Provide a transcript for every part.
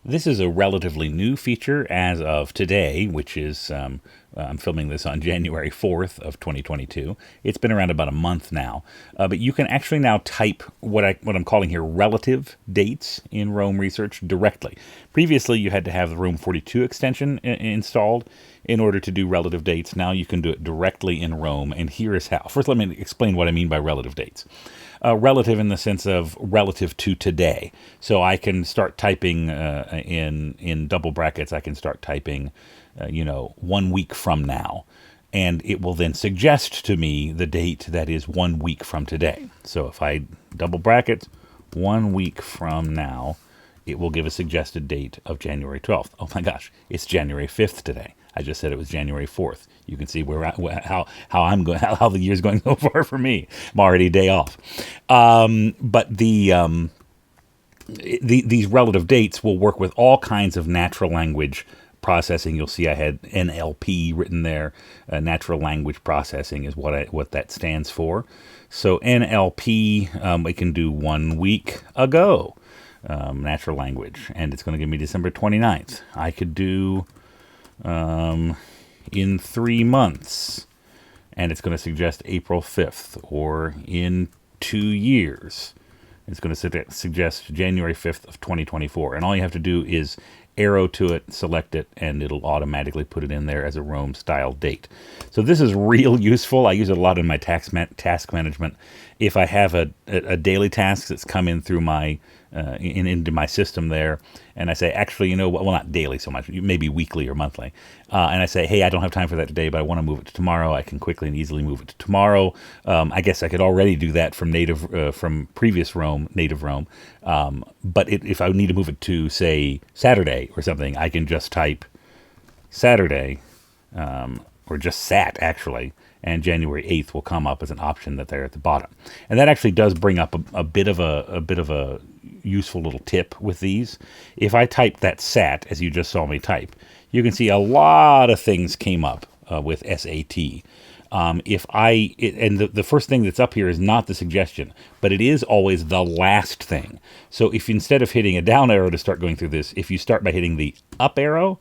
This is a relatively new feature as of today, which is, I'm filming this on January 4th of 2022. It's been around about a month now, but you can actually now type what I'm calling here relative dates in Roam Research directly. Previously, you had to have the Roam 42 extension installed in order to do relative dates. Now you can do it directly in Roam, and here is how. First, let me explain what I mean by relative dates. Relative in the sense of relative to today. So I can start typing in double brackets. I can start typing, 1 week from now, and it will then suggest to me the date that is 1 week from today. So if I double bracket 1 week from now, it will give a suggested date of January 12th. Oh my gosh, it's January 5th today. I just said it was January 4th. You can see how I'm going, how the year's going so far for me. I'm already a day off. But these relative dates will work with all kinds of natural language processing. You'll see I had NLP written there. Natural language processing is what that stands for. So NLP, we can do 1 week ago. Natural language, and it's going to give me December 29th. I could do in 3 months, and it's going to suggest April 5th, or in 2 years. It's going to suggest January 5th of 2024, and all you have to do is arrow to it, select it, and it'll automatically put it in there as a Roam style date. So this is real useful. I use it a lot in my task management. If I have a daily task that's come in through my into my system there, and I say, actually, well, not daily so much, maybe weekly or monthly, and I say, hey, I don't have time for that today, but I want to move it to tomorrow. I can quickly and easily move it to tomorrow. I guess I could already do that from previous Roam, native Roam, but if I need to move it to, say, Saturday or something, I can just type Saturday, or just Sat, actually, and January 8th will come up as an option that they're at the bottom. And that actually does bring up a bit of a useful little tip with these. If I type that Sat, as you just saw me type, you can see a lot of things came up with SAT. And the first thing that's up here is not the suggestion, but it is always the last thing. So if instead of hitting a down arrow to start going through this, if you start by hitting the up arrow,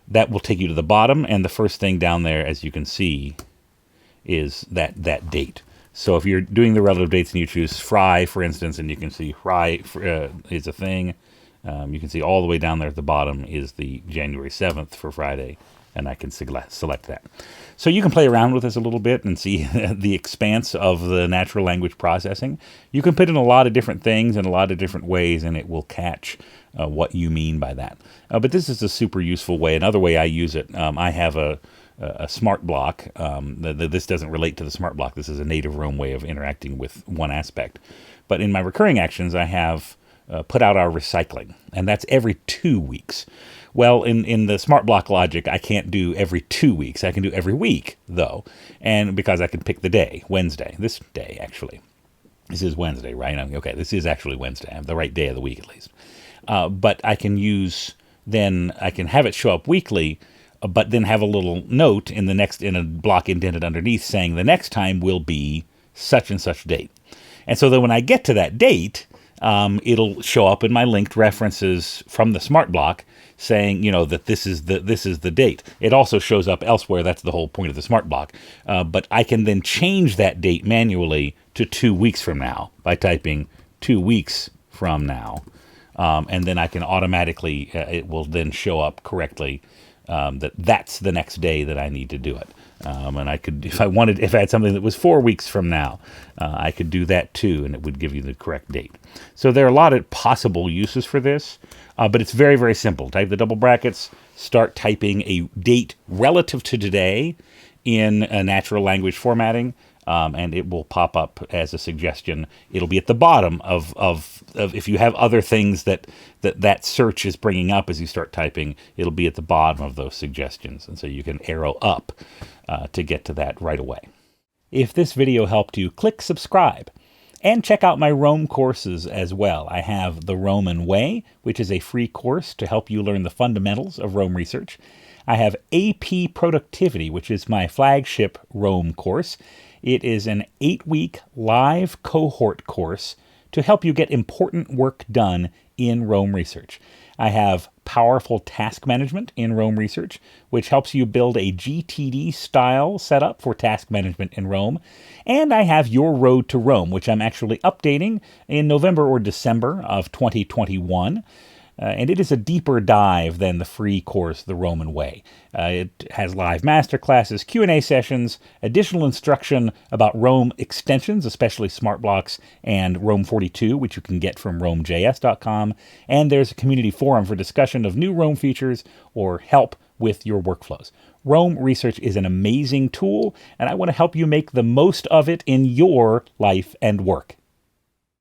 that will take you to the bottom, and the first thing down there, as you can see, is that date. So if you're doing the relative dates and you choose Fry, for instance, and you can see Fry is a thing, you can see all the way down there at the bottom is the January 7th for Friday, and I can select that. So you can play around with this a little bit and see the expanse of the natural language processing. You can put in a lot of different things in a lot of different ways, and it will catch what you mean by that. But this is a super useful way. Another way I use it, I have a smart block. This doesn't relate to the smart block. This is a native Roam way of interacting with one aspect. But in my recurring actions, I have put out our recycling, and that's every 2 weeks. Well, in the smart block logic, I can't do every 2 weeks. I can do every week, though, and because I can pick the day, Wednesday, this day, actually. This is Wednesday, right? Okay, this is actually Wednesday. I have the right day of the week, at least. But I can I can have it show up weekly, but then have a little note in a block indented underneath saying the next time will be such and such date. And so then when I get to that date, it'll show up in my linked references from the smart block saying, that this is the date. It also shows up elsewhere. That's the whole point of the smart block. But I can then change that date manually to 2 weeks from now by typing 2 weeks from now. And then I can automatically, it will then show up correctly that's the next day that I need to do it. And I could, if I had something that was 4 weeks from now, I could do that too, and it would give you the correct date. So there are a lot of possible uses for this, but it's very, very simple. Type the double brackets, start typing a date relative to today in a natural language formatting, and it will pop up as a suggestion. It'll be at the bottom of if you have other things that search is bringing up as you start typing, it'll be at the bottom of those suggestions. And so you can arrow up to get to that right away. If this video helped you, click subscribe. And check out my Roam courses as well. I have the Roaman Way, which is a free course to help you learn the fundamentals of Roam research. I have AP Productivity, which is my flagship Roam course. It is an 8-week live cohort course to help you get important work done in Roam research. I have powerful task management in Rome Research, which helps you build a GTD-style setup for task management in Rome. And I have Your Road to Rome, which I'm actually updating in November or December of 2021. And it is a deeper dive than the free course, The Roaman Way. It has live masterclasses, Q&A sessions, additional instruction about Rome extensions, especially Smart Blocks and Rome 42, which you can get from romejs.com. And there's a community forum for discussion of new Rome features or help with your workflows. Rome Research is an amazing tool, and I want to help you make the most of it in your life and work.